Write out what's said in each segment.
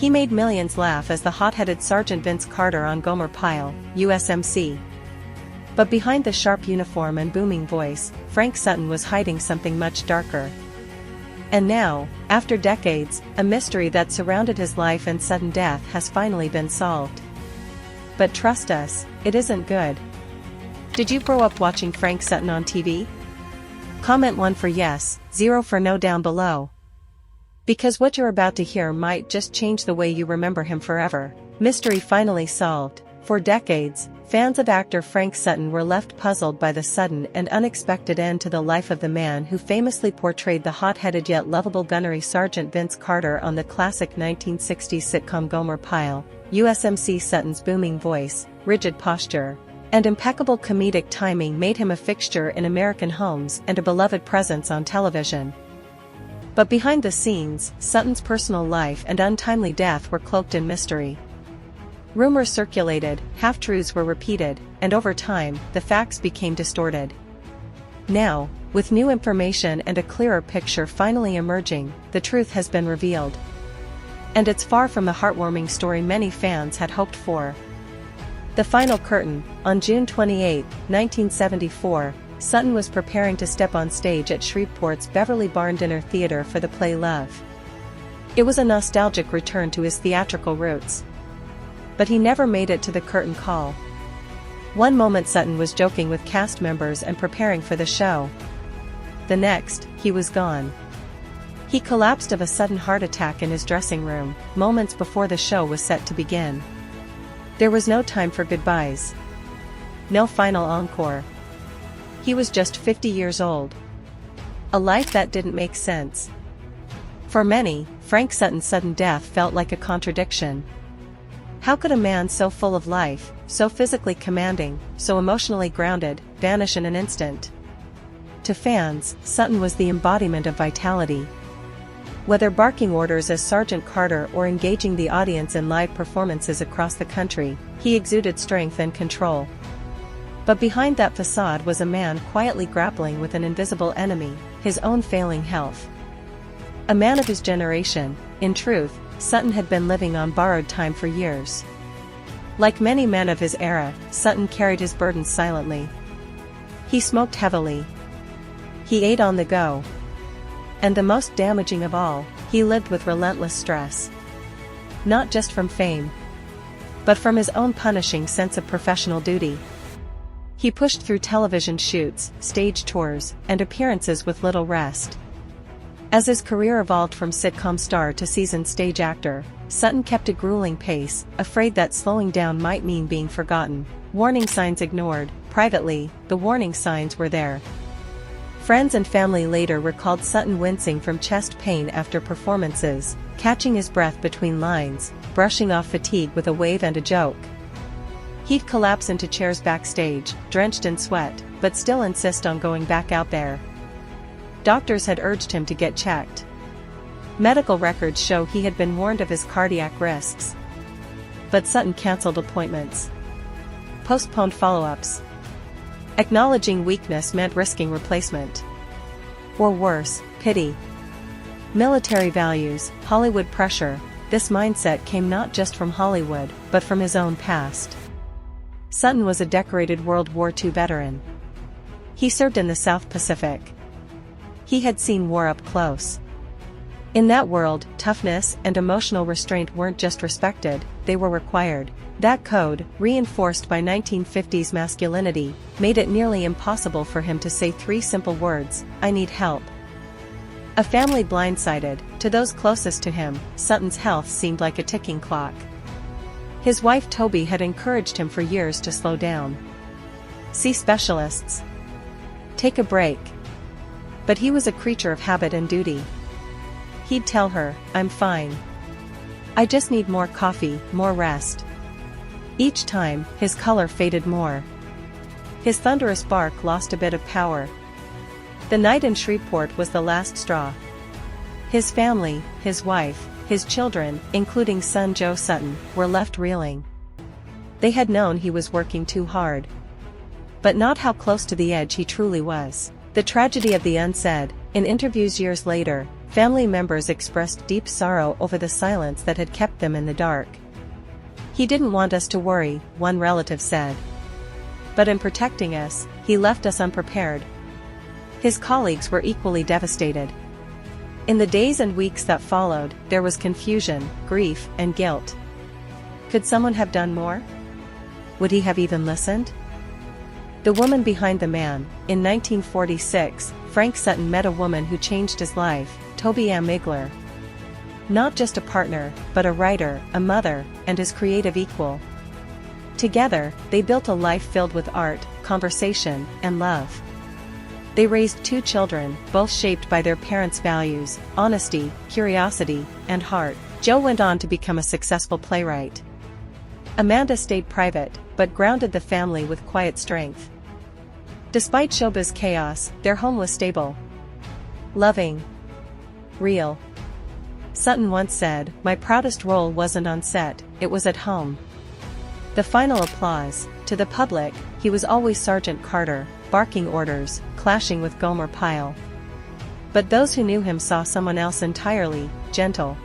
He made millions laugh as the hot-headed Sergeant Vince Carter on Gomer Pyle, U.S.M.C. But behind the sharp uniform and booming voice, Frank Sutton was hiding something much darker. And now, after decades, a mystery that surrounded his life and sudden death has finally been solved. But trust us, it isn't good. Did you grow up watching Frank Sutton on TV? Comment 1 for yes, 0 for no down below. Because what you're about to hear might just change the way you remember him forever. Mystery finally solved. For decades, fans of actor Frank Sutton were left puzzled by the sudden and unexpected end to the life of the man who famously portrayed the hot-headed yet lovable gunnery Sergeant Vince Carter on the classic 1960s sitcom Gomer Pyle. U.S.M.C. Sutton's booming voice, rigid posture, and impeccable comedic timing made him a fixture in American homes and a beloved presence on television. But behind the scenes, Sutton's personal life and untimely death were cloaked in mystery. Rumors circulated, half-truths were repeated, and over time, the facts became distorted. Now, with new information and a clearer picture finally emerging, the truth has been revealed. And it's far from the heartwarming story many fans had hoped for. The final curtain. On June 28, 1974, Sutton was preparing to step on stage at Shreveport's Beverly Barn Dinner Theater for the play Love. It was a nostalgic return to his theatrical roots. But he never made it to the curtain call. One moment Sutton was joking with cast members and preparing for the show. The next, he was gone. He collapsed of a sudden heart attack in his dressing room, moments before the show was set to begin. There was no time for goodbyes. No final encore. He was just 50 years old. A life that didn't make sense. For many, Frank Sutton's sudden death felt like a contradiction. How could a man so full of life, so physically commanding, so emotionally grounded, vanish in an instant? To fans, Sutton was the embodiment of vitality. Whether barking orders as Sergeant Carter or engaging the audience in live performances across the country, he exuded strength and control. But behind that facade was a man quietly grappling with an invisible enemy, his own failing health. A man of his generation, in truth, Sutton had been living on borrowed time for years. Like many men of his era, Sutton carried his burdens silently. He smoked heavily. He ate on the go. And the most damaging of all, he lived with relentless stress. Not just from fame, but from his own punishing sense of professional duty. He pushed through television shoots, stage tours, and appearances with little rest. As his career evolved from sitcom star to seasoned stage actor, Sutton kept a grueling pace, afraid that slowing down might mean being forgotten. Warning signs ignored. Privately, the warning signs were there. Friends and family later recalled Sutton wincing from chest pain after performances, catching his breath between lines, brushing off fatigue with a wave and a joke. He'd collapse into chairs backstage, drenched in sweat, but still insist on going back out there. Doctors had urged him to get checked. Medical records show he had been warned of his cardiac risks. But Sutton canceled appointments. Postponed follow-ups. Acknowledging weakness meant risking replacement. Or worse, pity. Military values, Hollywood pressure, this mindset came not just from Hollywood, but from his own past. Sutton was a decorated World War II veteran. He served in the South Pacific. He had seen war up close. In that world, toughness and emotional restraint weren't just respected, they were required. That code, reinforced by 1950s masculinity, made it nearly impossible for him to say 3 simple words, "I need help." A family blindsided, to those closest to him, Sutton's health seemed like a ticking clock. His wife Toby had encouraged him for years to slow down. See specialists. Take a break. But he was a creature of habit and duty. He'd tell her, "I'm fine. I just need more coffee, more rest." Each time, his color faded more. His thunderous bark lost a bit of power. The night in Shreveport was the last straw. His family, his wife, his children, including son Joe Sutton, were left reeling. They had known he was working too hard. But not how close to the edge he truly was. The tragedy of the unsaid. In interviews years later, Family members expressed deep sorrow over the silence that had kept them in the dark. "He didn't want us to worry," one relative said. "But in protecting us, he left us unprepared." His colleagues were equally devastated. In the days and weeks that followed, there was confusion, grief, and guilt. Could someone have done more? Would he have even listened? The woman behind the man. In 1946, Frank Sutton met a woman who changed his life, Toby Ann Migler. Not just a partner, but a writer, a mother, and his creative equal. Together, they built a life filled with art, conversation, and love. They raised 2 children, both shaped by their parents' values, honesty, curiosity, and heart. Joe went on to become a successful playwright. Amanda stayed private, but grounded the family with quiet strength. Despite showbiz chaos, their home was stable. Loving. Real. Sutton once said, "My proudest role wasn't on set, it was at home." The final applause. To the public, he was always Sergeant Carter, barking orders, clashing with Gomer Pyle. But those who knew him saw someone else entirely: gentle,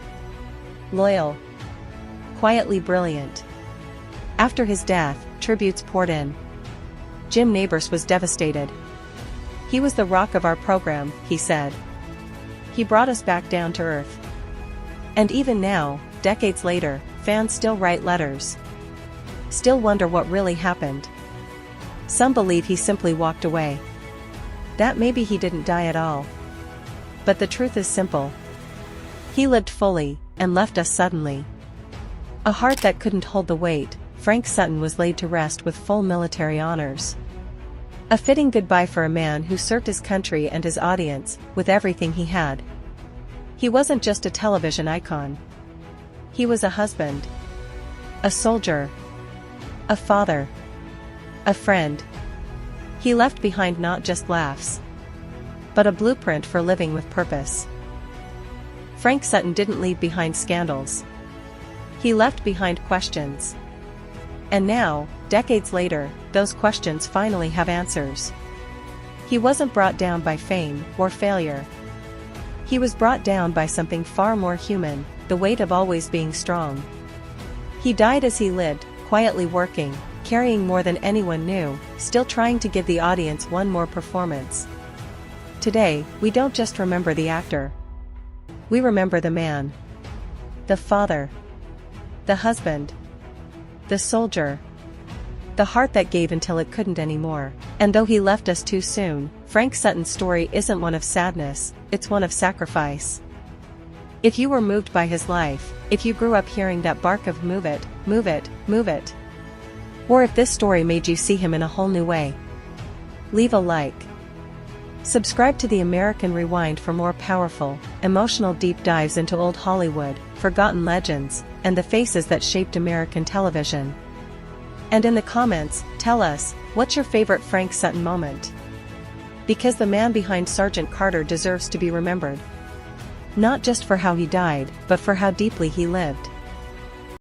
loyal, quietly brilliant. After his death, tributes poured in. Jim Nabors was devastated. "He was the rock of our program," he said. "He brought us back down to earth." And even now, decades later, fans still write letters. Still wonder what really happened. Some believe he simply walked away. That maybe he didn't die at all. But the truth is simple. He lived fully, and left us suddenly. A heart that couldn't hold the weight. Frank Sutton was laid to rest with full military honors. A fitting goodbye for a man who served his country and his audience with everything he had. He wasn't just a television icon. He was a husband, a soldier, a father, a friend. He left behind not just laughs, but a blueprint for living with purpose. Frank Sutton didn't leave behind scandals. He left behind questions. And now, decades later, those questions finally have answers. He wasn't brought down by fame or failure. He was brought down by something far more human, the weight of always being strong. He died as he lived, quietly working, carrying more than anyone knew, still trying to give the audience one more performance. Today, we don't just remember the actor. We remember the man. The father. The husband. The soldier. The heart that gave until it couldn't anymore. And though he left us too soon, Frank Sutton's story isn't one of sadness, it's one of sacrifice. If you were moved by his life, if you grew up hearing that bark of "move it, move it, move it," or if this story made you see him in a whole new way, leave a like. Subscribe to the American Rewind for more powerful, emotional deep dives into old Hollywood, forgotten legends, and the faces that shaped American television. And in the comments, tell us, what's your favorite Frank Sutton moment? Because the man behind Sergeant Carter deserves to be remembered. Not just for how he died, but for how deeply he lived.